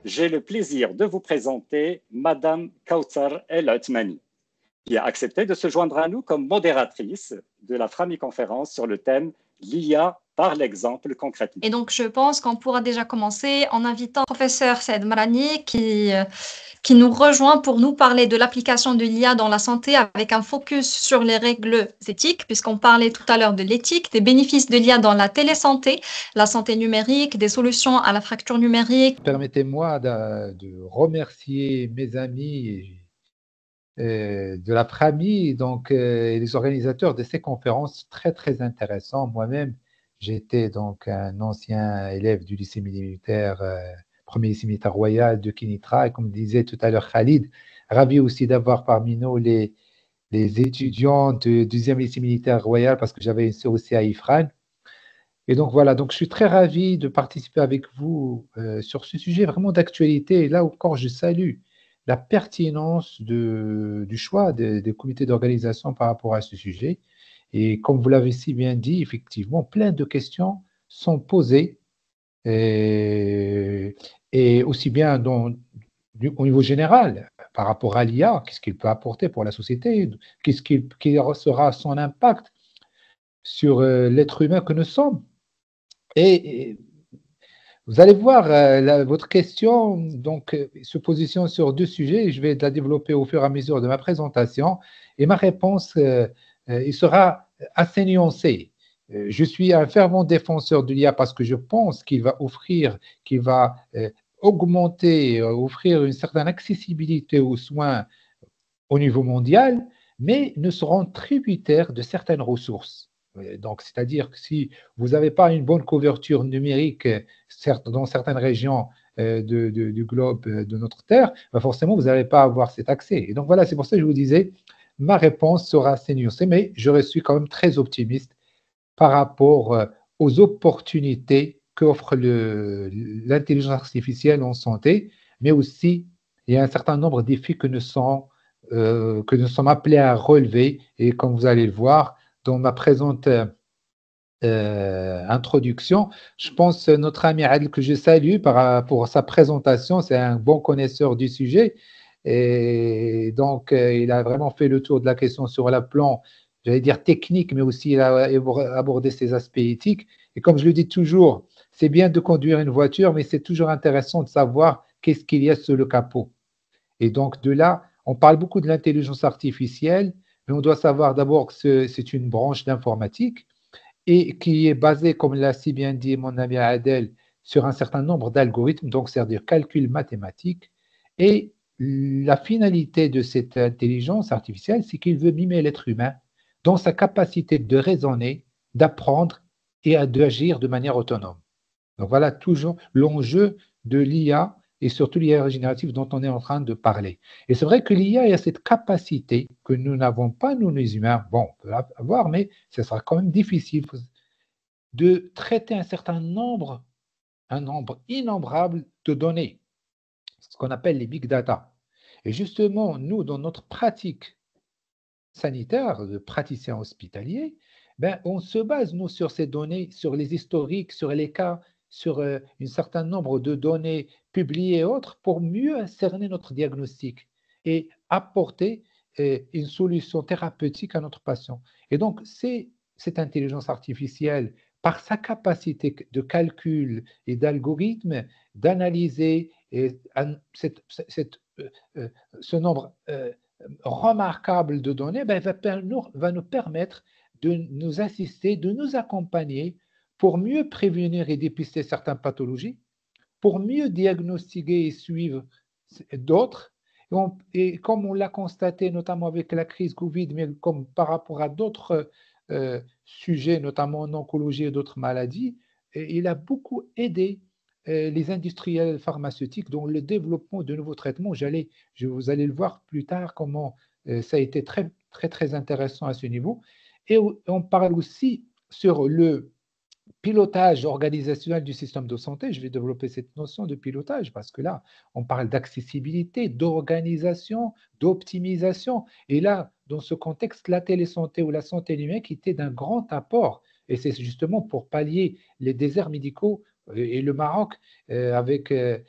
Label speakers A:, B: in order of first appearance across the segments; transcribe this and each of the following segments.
A: J'ai le plaisir de vous présenter Madame Kautsar El Othmani, qui a accepté de se joindre à nous comme modératrice de la Frami-conférence sur le thème l'IA par l'exemple concrètement.
B: Et donc, je pense qu'on pourra déjà commencer en invitant le professeur Saïd Marani qui nous rejoint pour nous parler de l'application de l'IA dans la santé avec un focus sur les règles éthiques, puisqu'on parlait tout à l'heure de l'éthique, des bénéfices de l'IA dans la télésanté, la santé numérique, des solutions à la fracture numérique.
C: Permettez-moi de remercier mes amis de la Frami et les organisateurs de ces conférences très, très intéressantes. Moi-même, j'étais donc un ancien élève du lycée militaire, premier lycée militaire royal de Kinitra. Et comme disait tout à l'heure Khalid, ravi aussi d'avoir parmi nous les étudiants du deuxième lycée militaire royal parce que j'avais une sœur aussi à Ifrane. Et donc voilà, donc je suis très ravi de participer avec vous sur ce sujet vraiment d'actualité. Et là encore, je salue la pertinence du choix des comités d'organisation par rapport à ce sujet. Et comme vous l'avez si bien dit, effectivement, plein de questions sont posées, et aussi bien au niveau général, par rapport à l'IA, qu'est-ce qu'il peut apporter pour la société, quel sera son impact sur l'être humain que nous sommes. Et vous allez voir, votre question se positionne sur deux sujets. Je vais la développer au fur et à mesure de ma présentation. Et ma réponse il sera assez nuancée. Je suis un fervent défenseur de l'IA parce que je pense qu'il va augmenter, offrir une certaine accessibilité aux soins au niveau mondial, mais nous serons tributaires de certaines ressources. Donc, c'est-à-dire que si vous n'avez pas une bonne couverture numérique dans certaines régions du globe de notre Terre, forcément, vous n'allez pas avoir cet accès. Et donc, voilà, c'est pour ça que je vous disais, ma réponse sera assez nuancée, mais je suis quand même très optimiste par rapport aux opportunités qu'offre l'intelligence artificielle en santé, mais aussi, il y a un certain nombre de défis que nous sommes appelés à relever. Et comme vous allez le voir, dans ma présente introduction, je pense notre ami Adel, que je salue pour sa présentation, c'est un bon connaisseur du sujet. Et donc, il a vraiment fait le tour de la question sur le plan, j'allais dire technique, mais aussi il a abordé ses aspects éthiques. Et comme je le dis toujours, c'est bien de conduire une voiture, mais c'est toujours intéressant de savoir qu'est-ce qu'il y a sous le capot. Et donc, de là, on parle beaucoup de l'intelligence artificielle, mais on doit savoir d'abord que c'est une branche d'informatique et qui est basée, comme l'a si bien dit mon ami Adel, sur un certain nombre d'algorithmes, donc c'est-à-dire calcul mathématique. Et la finalité de cette intelligence artificielle, c'est qu'il veut mimer l'être humain dans sa capacité de raisonner, d'apprendre et d'agir de manière autonome. Donc voilà toujours l'enjeu de l'IA et surtout l'IA générative dont on est en train de parler. Et c'est vrai que l'IA a cette capacité que nous n'avons pas, nous les humains, bon, on peut l'avoir, mais ce sera quand même difficile de traiter un nombre innombrable de données, ce qu'on appelle les big data. Et justement, nous, dans notre pratique sanitaire, de praticiens hospitaliers, on se base, nous, sur ces données, sur les historiques, sur les cas, sur un certain nombre de données publiées et autres pour mieux cerner notre diagnostic et apporter une solution thérapeutique à notre patient. Et donc, c'est cette intelligence artificielle, par sa capacité de calcul et d'algorithme, d'analyser ce nombre remarquable de données, ben, va nous permettre de nous assister, de nous accompagner pour mieux prévenir et dépister certaines pathologies, pour mieux diagnostiquer et suivre d'autres. Et comme on l'a constaté notamment avec la crise Covid, mais comme par rapport à d'autres sujets, notamment en oncologie et d'autres maladies, il a beaucoup aidé les industriels pharmaceutiques dans le développement de nouveaux traitements. Vous allez le voir plus tard comment ça a été très, très, très intéressant à ce niveau. Et on parle aussi sur le pilotage organisationnel du système de santé. Je vais développer cette notion de pilotage parce que là, on parle d'accessibilité, d'organisation, d'optimisation. Et là, dans ce contexte, la télésanté ou la santé numérique était d'un grand apport. Et c'est justement pour pallier les déserts médicaux et le Maroc, avec le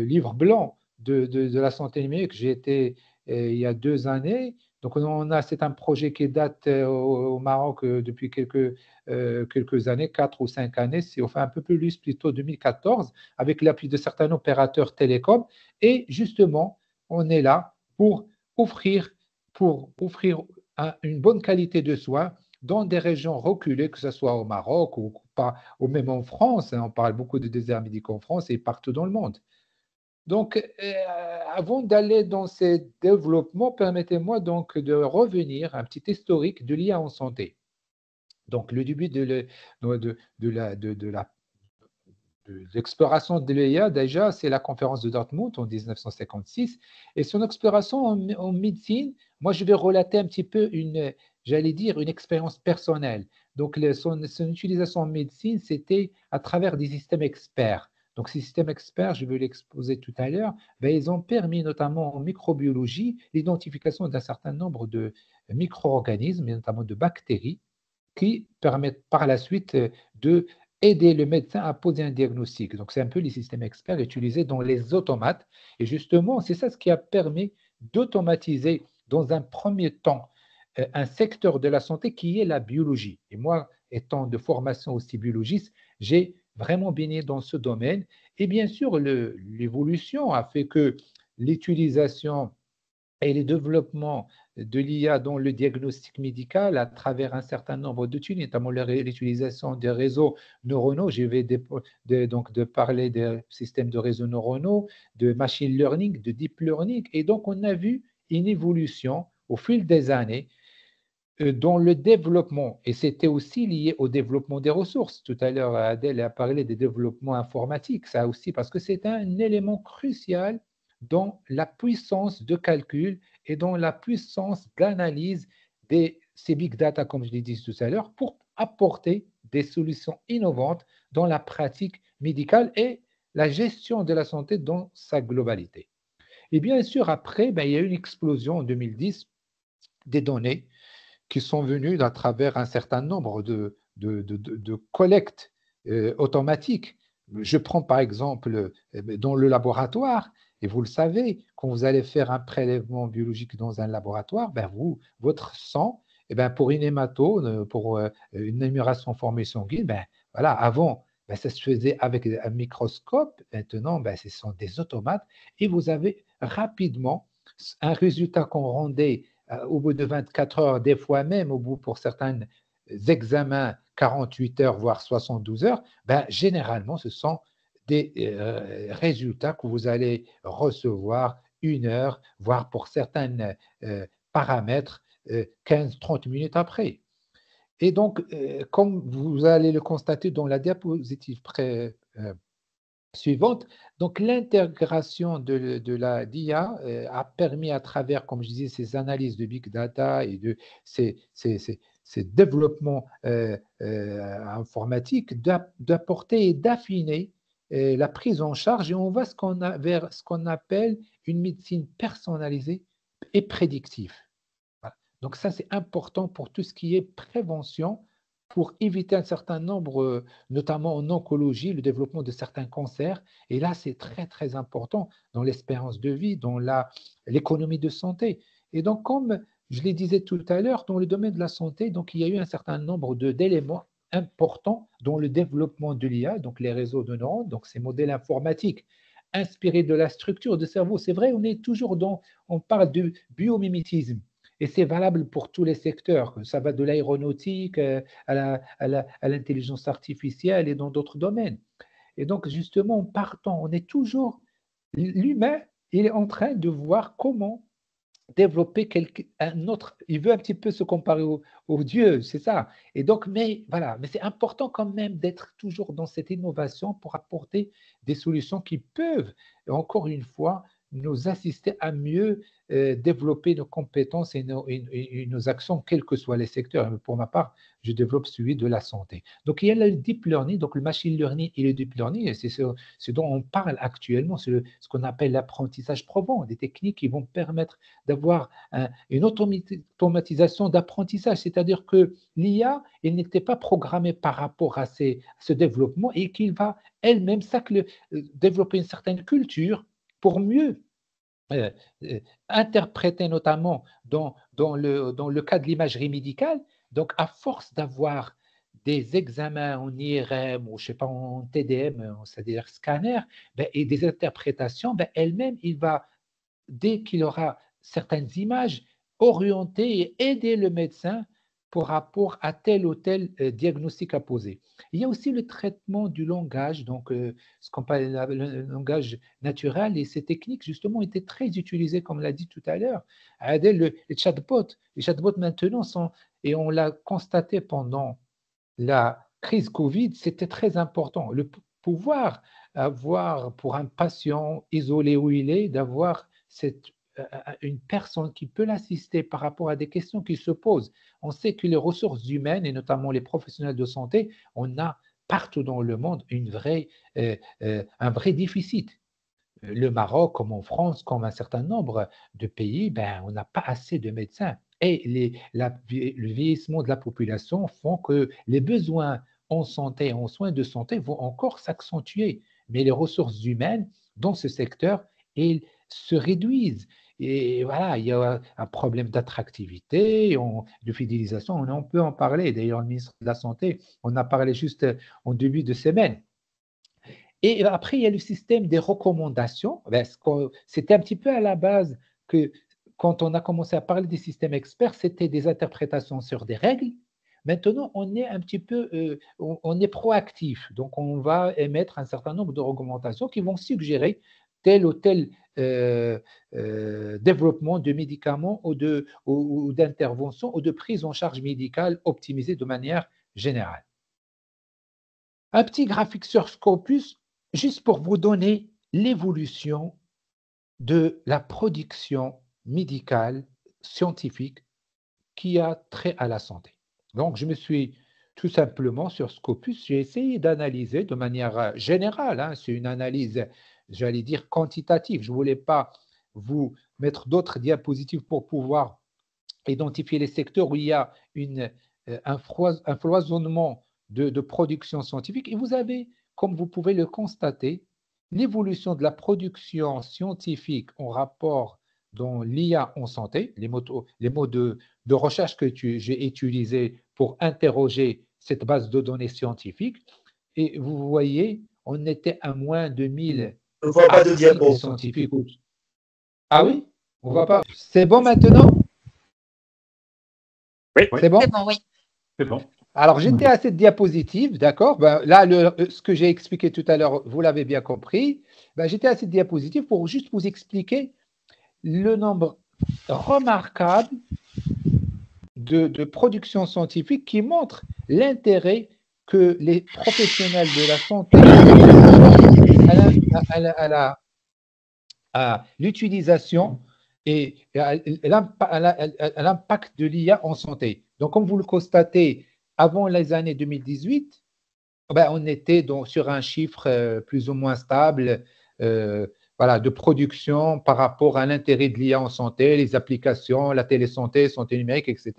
C: livre blanc de la santé numérique, j'ai été il y a 2 années. Donc, c'est un projet qui date au Maroc depuis quelques années, 4 ou 5 années, c'est enfin un peu plus, plutôt 2014, avec l'appui de certains opérateurs télécoms. Et justement, on est là offrir, pour offrir une bonne qualité de soins dans des régions reculées, que ce soit au Maroc ou même en France. On parle beaucoup de déserts médicaux en France et partout dans le monde. Donc, avant d'aller dans ces développements, permettez-moi donc de revenir un petit historique de l'IA en santé. Donc, le début de l'exploration de l'IA, déjà, c'est la conférence de Dartmouth en 1956. Et son exploration en médecine, moi, je vais relater un petit peu j'allais dire, une expérience personnelle. Donc, son utilisation en médecine, c'était à travers des systèmes experts. Donc, ces systèmes experts, je vais l'exposer tout à l'heure, ben, ils ont permis notamment en microbiologie l'identification d'un certain nombre de micro-organismes, et notamment de bactéries, qui permettent par la suite de aider le médecin à poser un diagnostic. Donc, c'est un peu les systèmes experts utilisés dans les automates. Et justement, c'est ça ce qui a permis d'automatiser dans un premier temps un secteur de la santé qui est la biologie. Et moi, étant de formation aussi biologiste, j'ai vraiment baigné dans ce domaine. Et bien sûr, l'évolution a fait que l'utilisation et le développement de l'IA dans le diagnostic médical à travers un certain nombre d'études, notamment l'utilisation des réseaux neuronaux. Je vais donc de parler des systèmes de réseaux neuronaux, de machine learning, de deep learning. Et donc, on a vu une évolution au fil des années dans le développement, et c'était aussi lié au développement des ressources. Tout à l'heure, Adèle a parlé des développements informatiques, ça aussi, parce que c'est un élément crucial dans la puissance de calcul et dans la puissance d'analyse de ces big data, comme je l'ai dit tout à l'heure, pour apporter des solutions innovantes dans la pratique médicale et la gestion de la santé dans sa globalité. Et bien sûr, après, il y a eu une explosion en 2010 des données qui sont venus à travers un certain nombre de collectes automatiques. Je prends par exemple dans le laboratoire, et vous le savez, quand vous allez faire un prélèvement biologique dans un laboratoire, votre sang, pour une hématome, pour une amélioration formée sanguine, voilà, avant, ça se faisait avec un microscope. Maintenant, ce sont des automates et vous avez rapidement un résultat qu'on rendait au bout de 24 heures, des fois même au bout pour certains examens 48 heures, voire 72 heures, généralement, ce sont des résultats que vous allez recevoir 1 heure, voire pour certains paramètres 15-30 minutes après. Et donc, comme vous allez le constater dans la diapositive suivante. Donc, l'intégration de la DIA a permis à travers, comme je disais, ces analyses de big data et de ces développements informatiques d'apporter et d'affiner la prise en charge et on va vers ce qu'on appelle une médecine personnalisée et prédictive. Voilà. Donc, ça, c'est important pour tout ce qui est prévention pour éviter un certain nombre, notamment en oncologie, le développement de certains cancers. Et là, c'est très, très important dans l'espérance de vie, dans l'économie de santé. Et donc, comme je le disais tout à l'heure, dans le domaine de la santé, donc, il y a eu un certain nombre d'éléments importants dans le développement de l'IA, donc les réseaux de neurones, donc ces modèles informatiques inspiré de la structure du cerveau. C'est vrai, on parle de biomimétisme. Et c'est valable pour tous les secteurs. Ça va de l'aéronautique à l'intelligence artificielle et dans d'autres domaines. Et donc, justement, en partant, on est toujours, l'humain, il est en train de voir comment développer un autre, il veut un petit peu se comparer au Dieu, c'est ça. Et donc, mais voilà, mais c'est important quand même d'être toujours dans cette innovation pour apporter des solutions qui peuvent, encore une fois, nous assister à mieux développer nos compétences et nos actions, quels que soient les secteurs. Pour ma part, je développe celui de la santé. Donc, il y a le deep learning, donc le machine learning et le deep learning, c'est ce dont on parle actuellement, c'est ce qu'on appelle l'apprentissage probant, des techniques qui vont permettre d'avoir une automatisation d'apprentissage, c'est-à-dire que l'IA, elle n'était pas programmée par rapport à ce développement et qu'il va elle-même développer une certaine culture pour mieux euh, interpréter, notamment dans le cas de l'imagerie médicale. Donc, à force d'avoir des examens en IRM ou je sais pas en TDM, c'est-à-dire scanner, et des interprétations, elle-même, dès qu'il aura certaines images, orienter et aider le médecin par rapport à tel ou tel diagnostic à poser. Il y a aussi le traitement du langage, donc ce qu'on appelle le langage naturel, et ces techniques justement étaient très utilisées, comme l'a dit tout à l'heure. Les chatbots maintenant sont, et on l'a constaté pendant la crise Covid, c'était très important. Le pouvoir avoir pour un patient isolé où il est, d'avoir une personne qui peut l'assister par rapport à des questions qui se posent. On sait que les ressources humaines, et notamment les professionnels de santé, on a partout dans le monde un vrai déficit. Le Maroc, comme en France, comme un certain nombre de pays, on n'a pas assez de médecins. Et le vieillissement de la population font que les besoins en santé, en soins de santé vont encore s'accentuer. Mais les ressources humaines dans ce secteur, elles se réduisent. Et voilà, il y a un problème d'attractivité, de fidélisation, on peut en parler. D'ailleurs, le ministre de la Santé, on a parlé juste en début de semaine. Et après, il y a le système des recommandations. C'était un petit peu à la base que quand on a commencé à parler des systèmes experts, c'était des interprétations sur des règles. Maintenant, on est un petit peu, on est proactif. Donc, on va émettre un certain nombre de recommandations qui vont suggérer tel ou tel développement de médicaments ou d'interventions ou de prise en charge médicale optimisée de manière générale. Un petit graphique sur Scopus, juste pour vous donner l'évolution de la production médicale scientifique qui a trait à la santé. Donc, je me suis tout simplement sur Scopus, j'ai essayé d'analyser de manière générale, c'est une analyse, j'allais dire, quantitative. Je ne voulais pas vous mettre d'autres diapositives pour pouvoir identifier les secteurs où il y a un foisonnement de production scientifique. Et vous avez, comme vous pouvez le constater, l'évolution de la production scientifique en rapport dans l'IA en santé, les mots de recherche que j'ai utilisés pour interroger cette base de données scientifique. Et vous voyez, on était à moins de 1000
D: Je ne vois pas de diapo.
C: Scientifiques. Ah oui? On voit pas. C'est bon maintenant?
A: Oui,
C: c'est bon?
B: C'est bon, oui.
D: C'est bon.
C: Alors, j'étais à cette diapositive, d'accord? Là, ce que j'ai expliqué tout à l'heure, vous l'avez bien compris. J'étais à cette diapositive pour juste vous expliquer le nombre remarquable de productions scientifiques qui montrent l'intérêt que les professionnels de la santé à l'utilisation et à l'impact de l'IA en santé. Donc, comme vous le constatez, avant les années 2018, on était sur un chiffre plus ou moins stable de production par rapport à l'intérêt de l'IA en santé, les applications, la télésanté, santé numérique, etc.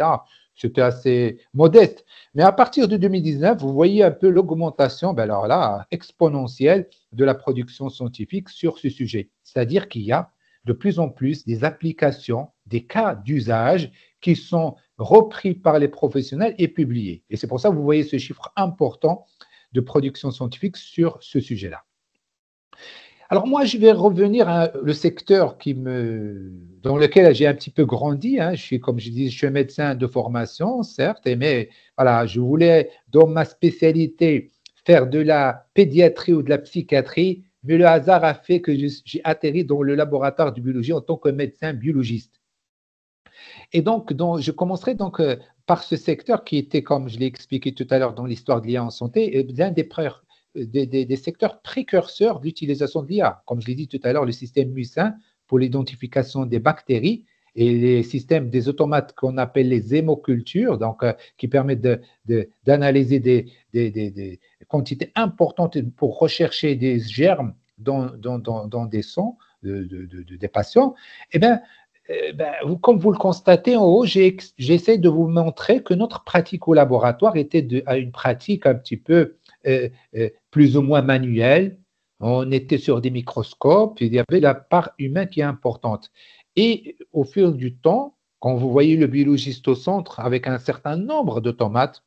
C: C'était assez modeste. Mais à partir de 2019, vous voyez un peu l'augmentation, alors là, exponentielle de la production scientifique sur ce sujet. C'est-à-dire qu'il y a de plus en plus des applications, des cas d'usage qui sont repris par les professionnels et publiés. Et c'est pour ça que vous voyez ce chiffre important de production scientifique sur ce sujet-là. Alors moi, je vais revenir à le secteur dans lequel j'ai un petit peu grandi, hein. Comme je dis, je suis un médecin de formation, certes, mais voilà, je voulais, dans ma spécialité, faire de la pédiatrie ou de la psychiatrie, mais le hasard a fait que j'ai atterri dans le laboratoire de biologie en tant que médecin biologiste. Et donc, je commencerai donc par ce secteur qui était, comme je l'ai expliqué tout à l'heure dans l'histoire de l'IA en santé, l'un des secteurs précurseurs de l'utilisation de l'IA. Comme je l'ai dit tout à l'heure, le système MUSIN pour l'identification des bactéries et les systèmes des automates qu'on appelle les hémocultures, donc qui permettent d'analyser des quantités importantes pour rechercher des germes dans des sangs des patients. Eh bien, comme vous le constatez en haut, j'essaie de vous montrer que notre pratique au laboratoire était à une pratique un petit peu plus ou moins manuelle. On était sur des microscopes, il y avait la part humaine qui est importante. Et au fil du temps, quand vous voyez le biologiste au centre avec un certain nombre d'automates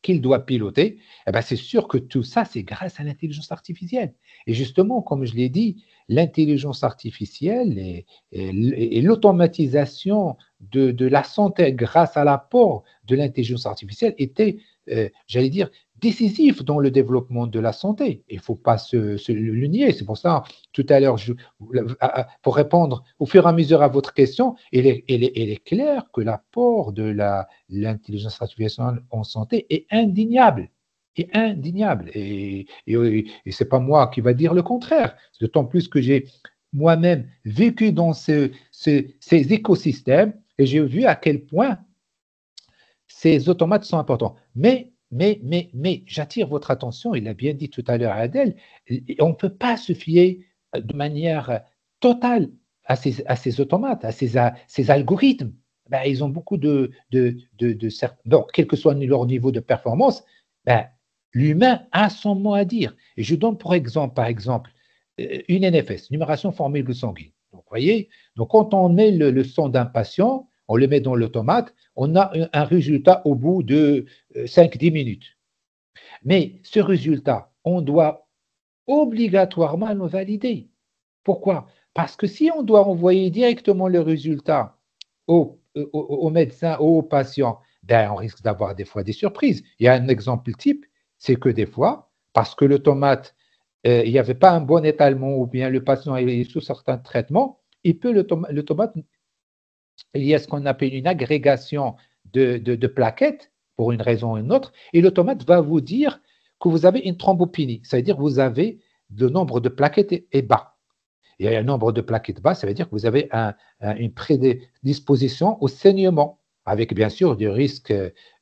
C: qu'il doit piloter, eh ben c'est sûr que tout ça, c'est grâce à l'intelligence artificielle. Et justement, comme je l'ai dit, l'intelligence artificielle et l'automatisation de la santé grâce à l'apport de l'intelligence artificielle étaient, j'allais dire, décisifs dans le développement de la santé. Il ne faut pas le nier. C'est pour ça, tout à l'heure, pour répondre au fur et à mesure à votre question, il est clair que l'apport de l'intelligence artificielle en santé est indéniable. Est indéniable. Et ce n'est pas moi qui va dire le contraire. D'autant plus que j'ai moi-même vécu dans ces écosystèmes et j'ai vu à quel point ces automates sont importants. Mais j'attire votre attention, il l'a bien dit tout à l'heure Adèle, on ne peut pas se fier de manière totale à ces automates, à ces algorithmes. Ben, ils ont beaucoup bon, quel que soit leur niveau de performance, ben, l'humain a son mot à dire. Et je donne par exemple, une NFS, numération formule sanguine. Donc, vous voyez, donc quand on met le sang d'un patient, on le met dans l'automate, on a un résultat au bout de 5-10 minutes. Mais ce résultat, on doit obligatoirement le valider. Pourquoi? Parce que si on doit envoyer directement le résultat au médecin ou au patient, ben on risque d'avoir des fois des surprises. Il y a un exemple type, c'est que des fois, parce que l'automate, il n'y avait pas un bon étalement ou bien le patient est sous certains traitements, l'automate, il y a ce qu'on appelle une agrégation de plaquettes pour une raison ou une autre, et l'automate va vous dire que vous avez une thrombopénie, c'est-à-dire que vous avez le nombre de plaquettes est bas. Et un nombre de plaquettes bas, ça veut dire que vous avez une prédisposition au saignement, avec bien sûr du risque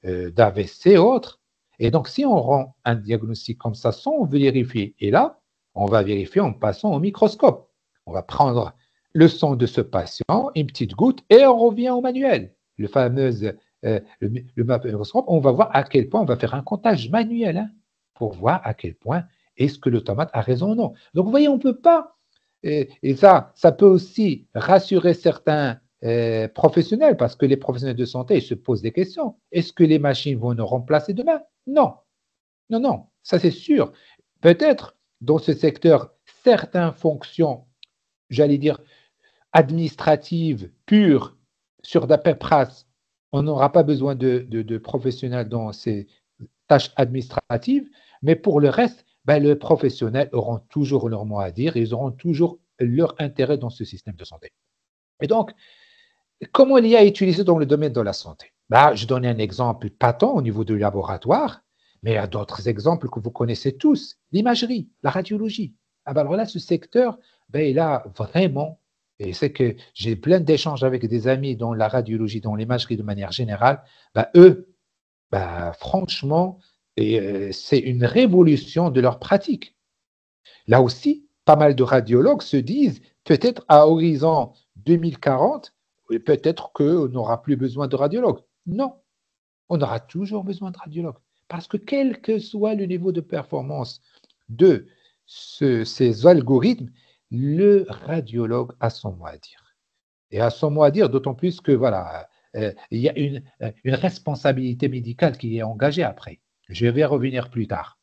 C: d'AVC et autres. Et donc, si on rend un diagnostic comme ça sans vérifier, et là, on va vérifier en passant au microscope. On va prendre le sang de ce patient, une petite goutte, et on revient au manuel. Le fameux microscope, on va voir à quel point on va faire un comptage manuel pour voir à quel point est-ce que l'automate a raison ou non. Donc, vous voyez, on ne peut pas. Et ça peut aussi rassurer certains professionnels, parce que les professionnels de santé ils se posent des questions. Est-ce que les machines vont nous remplacer demain? Non. Non, non, ça c'est sûr. Peut-être dans ce secteur, certaines fonctions, j'allais dire, administratives pures sur la paperasse, on n'aura pas besoin de professionnels dans ces tâches administratives, mais pour le reste, ben, les professionnels auront toujours leur mot à dire et ils auront toujours leur intérêt dans ce système de santé. Et donc, comment l'IA est utilisée dans le domaine de la santé? Ben, je donne un exemple patent au niveau du laboratoire, mais il y a d'autres exemples que vous connaissez tous, l'imagerie, la radiologie. Ah ben alors là, ce secteur, ben, il a vraiment, et c'est que j'ai plein d'échanges avec des amis dans la radiologie, dans l'imagerie de manière générale, ben, eux, ben, franchement, c'est une révolution de leur pratique. Là aussi, pas mal de radiologues se disent, peut-être à horizon 2040, peut-être qu'on n'aura plus besoin de radiologues. Non, on aura toujours besoin de radiologues. Parce que quel que soit le niveau de performance de ces algorithmes, le radiologue a son mot à dire. Et a son mot à dire, d'autant plus que, voilà, il y a une responsabilité médicale qui est engagée après. Je vais revenir plus tard.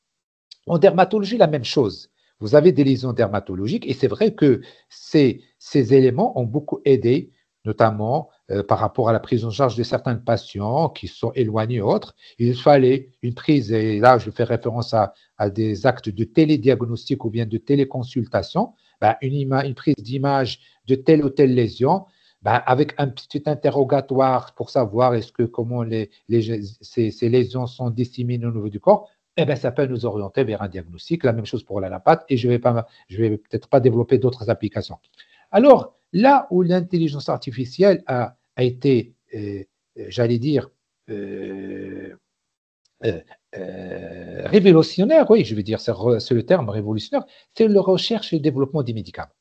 C: En dermatologie, la même chose. vous avez des lésions dermatologiques et c'est vrai que ces éléments ont beaucoup aidé, notamment par rapport à la prise en charge de certains patients qui sont éloignés et autres. Il fallait une prise, et là je fais référence à des actes de télédiagnostic ou bien de téléconsultation, ben, une prise d'image de telle ou telle lésion, ben, avec un petit interrogatoire pour savoir comment ces lésions sont disséminées au niveau du corps, eh ben, ça peut nous orienter vers un diagnostic. La même chose pour la lymphate et je vais peut-être pas développer d'autres applications. Alors, là où l'intelligence artificielle a été, j'allais dire, révolutionnaire, oui, je veux dire, c'est le terme révolutionnaire, c'est la recherche et le développement des médicaments.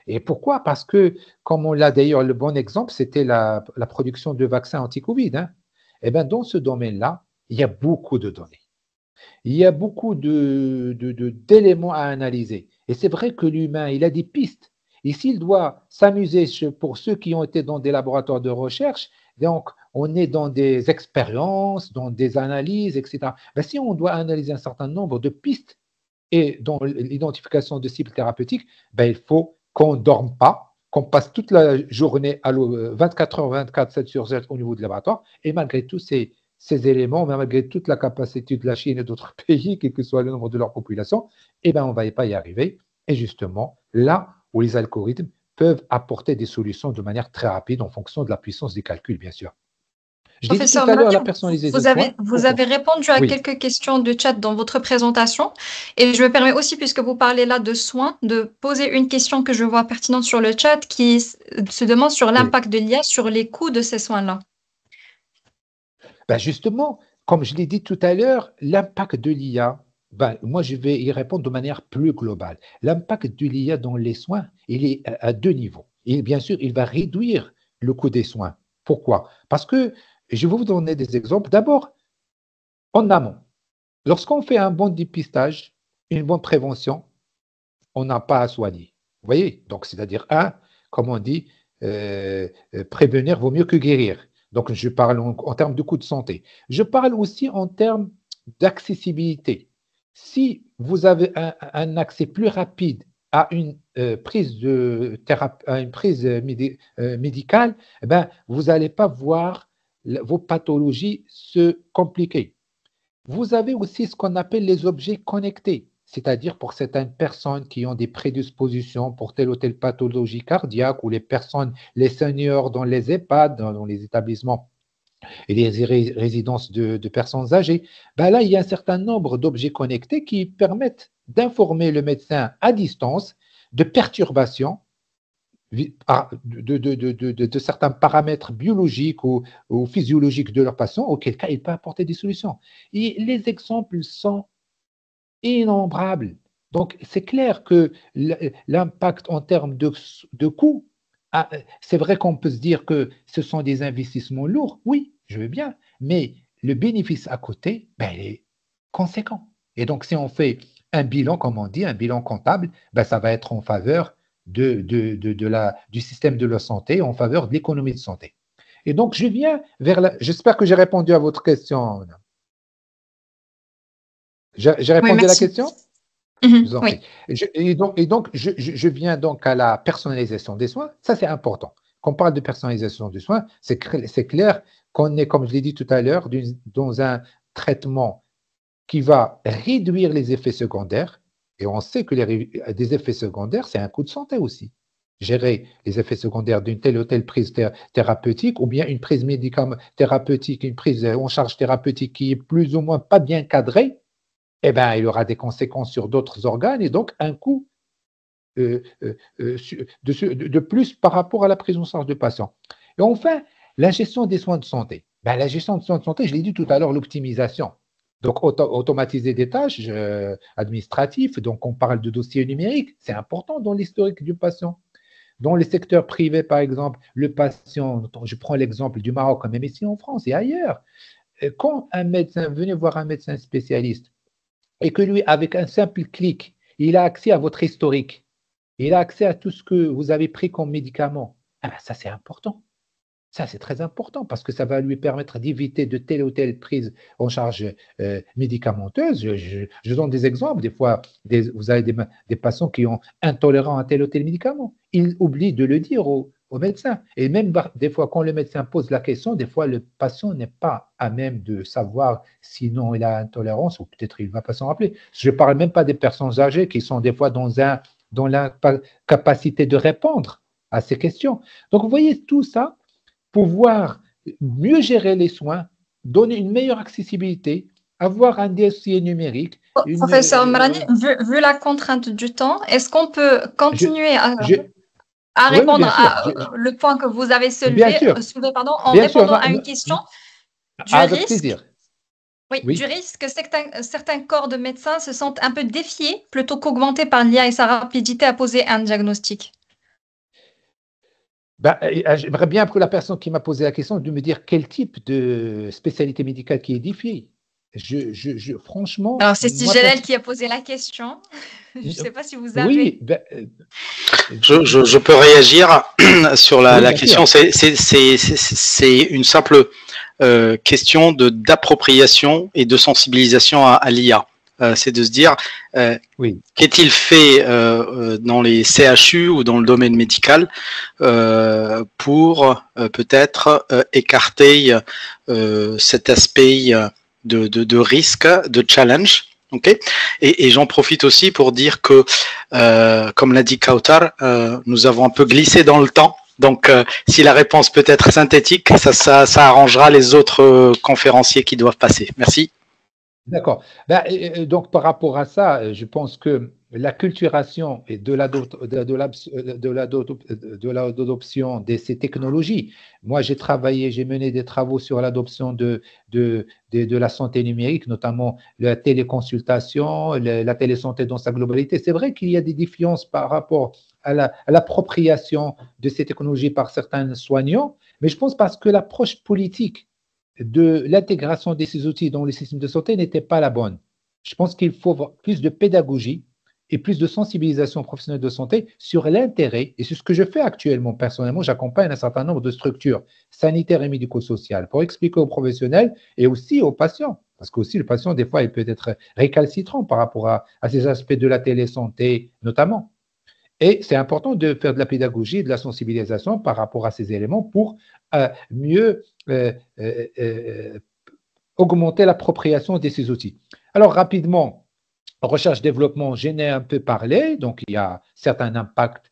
C: Et pourquoi? Parce que, comme on l'a d'ailleurs, le bon exemple, c'était la production de vaccins anti-Covid. Hein. Eh bien, dans ce domaine-là, il y a beaucoup de données. Il y a beaucoup d'éléments à analyser. Et c'est vrai que l'humain, il a des pistes. Et s'il doit s'amuser pour ceux qui ont été dans des laboratoires de recherche, donc on est dans des expériences, dans des analyses, etc. Ben, si on doit analyser un certain nombre de pistes et dans l'identification de cibles thérapeutiques, ben, il faut qu'on ne dorme pas, qu'on passe toute la journée à 24 heures 24, 7 sur 7 au niveau du laboratoire. Et malgré tous ces éléments, malgré toute la capacité de la Chine et d'autres pays, quel que soit le nombre de leur population, eh ben, on ne va pas y arriver. Et justement, là où les algorithmes peuvent apporter des solutions de manière très rapide en fonction de la puissance des calculs, bien sûr. Je l'ai dit tout
B: Professeur
C: à l'heure, la
B: Mathieu,
C: personnalisation de soins.
B: vous avez répondu à
C: Oui.
B: quelques questions de chat dans votre présentation. Et je me permets aussi, puisque vous parlez là de soins, de poser une question que je vois pertinente sur le chat qui se demande sur l'impact de l'IA sur les coûts de ces soins-là.
C: Ben justement, comme je l'ai dit tout à l'heure, l'impact de l'IA, ben, moi je vais y répondre de manière plus globale. L'impact de l'IA dans les soins, il est à deux niveaux. Et bien sûr, il va réduire le coût des soins. Pourquoi? Parce que je vais vous donner des exemples. D'abord, en amont, lorsqu'on fait un bon dépistage, une bonne prévention, on n'a pas à soigner. Vous voyez? Donc, c'est-à-dire, comme on dit, prévenir vaut mieux que guérir. Donc, je parle en termes de coût de santé. Je parle aussi en termes d'accessibilité. Si vous avez un accès plus rapide à une prise médicale, eh ben, vous n'allez pas voir vos pathologies se compliquer. Vous avez aussi ce qu'on appelle les objets connectés, c'est-à-dire pour certaines personnes qui ont des prédispositions pour telle ou telle pathologie cardiaque ou les personnes, les seniors dans les EHPAD, dans les établissements et les résidences de personnes âgées. Ben là, il y a un certain nombre d'objets connectés qui permettent d'informer le médecin à distance de perturbations de certains paramètres biologiques ou physiologiques de leur patient, auquel cas il peut apporter des solutions. Et les exemples sont innombrables. Donc, c'est clair que l'impact en termes de coûts, c'est vrai qu'on peut se dire que ce sont des investissements lourds, oui, je veux bien, mais le bénéfice à côté, ben, il est conséquent. Et donc, si on fait un bilan, comme on dit, un bilan comptable, ben, ça va être en faveur du système de la santé, en faveur de l'économie de santé. Et donc, je viens vers la... J'espère que j'ai répondu à votre question. J'ai répondu à la question? Je vous en prie. Et donc, je viens donc à la personnalisation des soins. Ça, c'est important. Quand on parle de personnalisation des soins, c'est clair qu'on est, comme je l'ai dit tout à l'heure, dans un traitement qui va réduire les effets secondaires. Et on sait que des effets secondaires, c'est un coût de santé aussi. Gérer les effets secondaires d'une telle ou telle prise thérapeutique ou bien une prise médicament thérapeutique, une prise en charge thérapeutique qui est plus ou moins pas bien cadrée, eh ben, il aura des conséquences sur d'autres organes et donc un coût de plus par rapport à la prise en charge du patient. Et enfin, la gestion des soins de santé. Ben, la gestion des soins de santé, je l'ai dit tout à l'heure, l'optimisation. Donc, automatiser des tâches administratives. Donc, on parle de dossiers numériques. C'est important dans l'historique du patient. Dans les secteurs privés, par exemple, le patient, je prends l'exemple du Maroc, même ici en France et ailleurs, quand un médecin, venez voir un médecin spécialiste, et que lui, avec un simple clic, il a accès à votre historique, il a accès à tout ce que vous avez pris comme médicament, ah ben ça c'est important. Ça, c'est très important parce que ça va lui permettre d'éviter de telle ou telle prise en charge médicamenteuse. Je donne des exemples. Des fois, vous avez des patients qui sont intolérants à tel ou tel médicament. Ils oublient de le dire au médecin. Et même des fois, quand le médecin pose la question, des fois, le patient n'est pas à même de savoir sinon il a intolérance ou peut-être il ne va pas s'en rappeler. Je ne parle même pas des personnes âgées qui sont des fois dans l'incapacité de répondre à ces questions. Donc, vous voyez tout ça, pouvoir mieux gérer les soins, donner une meilleure accessibilité, avoir un dossier numérique.
B: Professeur Mrani, vu la contrainte du temps, est-ce qu'on peut continuer à répondre le point que vous avez soulevé en répondant à une question du risque? Oui, du risque que certains corps de médecins se sentent un peu défiés plutôt qu'augmentés par l'IA et sa rapidité à poser un diagnostic.
C: J'aimerais bien pour la personne qui m'a posé la question de me dire quel type de spécialité médicale qui est défiée. Franchement.
B: Alors, c'est Jalal qui a posé la question. Je ne sais pas si vous avez.
C: Oui,
E: je peux réagir sur la question. C'est une simple question d'appropriation et de sensibilisation à l'IA. C'est de se dire qu'est-il fait dans les CHU ou dans le domaine médical pour peut-être écarter cet aspect de risque, de challenge. Okay. Et j'en profite aussi pour dire que, comme l'a dit Kautar, nous avons un peu glissé dans le temps. Donc, si la réponse peut être synthétique, ça arrangera les autres conférenciers qui doivent passer. Merci.
C: D'accord. Donc, par rapport à ça, je pense que l'acculturation et de l'adoption de ces technologies. Moi, j'ai mené des travaux sur l'adoption de la santé numérique, notamment la téléconsultation, la télésanté dans sa globalité. C'est vrai qu'il y a des défiances par rapport à l'appropriation de ces technologies par certains soignants, mais je pense parce que l'approche politique de l'intégration de ces outils dans les systèmes de santé n'était pas la bonne. Je pense qu'il faut plus de pédagogie et plus de sensibilisation professionnelle de santé sur l'intérêt, et c'est ce que je fais actuellement personnellement, j'accompagne un certain nombre de structures sanitaires et médico-sociales pour expliquer aux professionnels et aussi aux patients, parce que aussi le patient, des fois, il peut être récalcitrant par rapport à ces aspects de la télésanté notamment. Et c'est important de faire de la pédagogie, de la sensibilisation par rapport à ces éléments pour mieux augmenter l'appropriation de ces outils. Alors, rapidement, recherche-développement, j'en ai un peu parlé, donc il y a certains impacts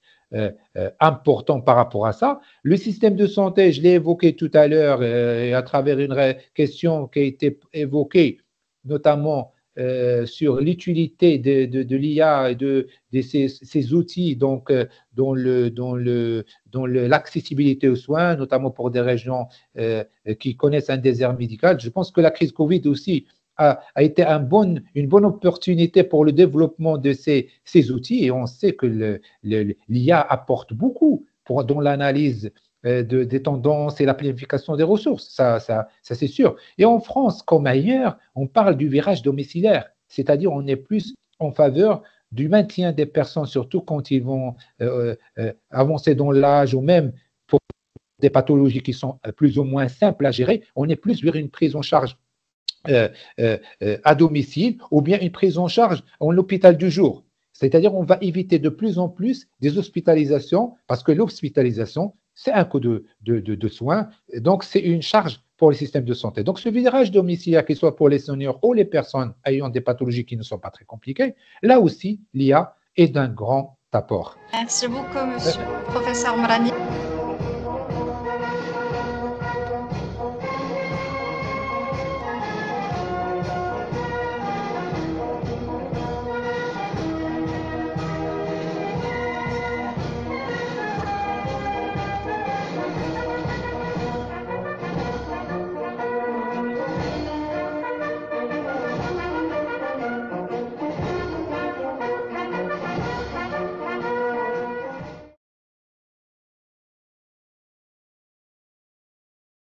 C: importants par rapport à ça. Le système de santé, je l'ai évoqué tout à l'heure à travers une question qui a été évoquée, notamment sur l'utilité de l'IA et de ces outils donc, dans l'accessibilité aux soins, notamment pour des régions qui connaissent un désert médical. Je pense que la crise Covid aussi a été une bonne opportunité pour le développement de ces outils, et on sait que l'IA apporte beaucoup dans l'analyse des tendances et la planification des ressources, ça c'est sûr. Et en France, comme ailleurs, on parle du virage domiciliaire, c'est-à-dire on est plus en faveur du maintien des personnes, surtout quand ils vont avancer dans l'âge ou même pour des pathologies qui sont plus ou moins simples à gérer, on est plus vers une prise en charge à domicile ou bien une prise en charge en hôpital du jour. C'est-à-dire on va éviter de plus en plus des hospitalisations parce que l'hospitalisation, c'est un coût de soins, donc c'est une charge pour le système de santé. Donc ce virage domiciliaire, qu'il soit pour les seniors ou les personnes ayant des pathologies qui ne sont pas très compliquées, là aussi, l'IA est d'un grand apport.
B: Merci beaucoup, monsieur le professeur Mrani.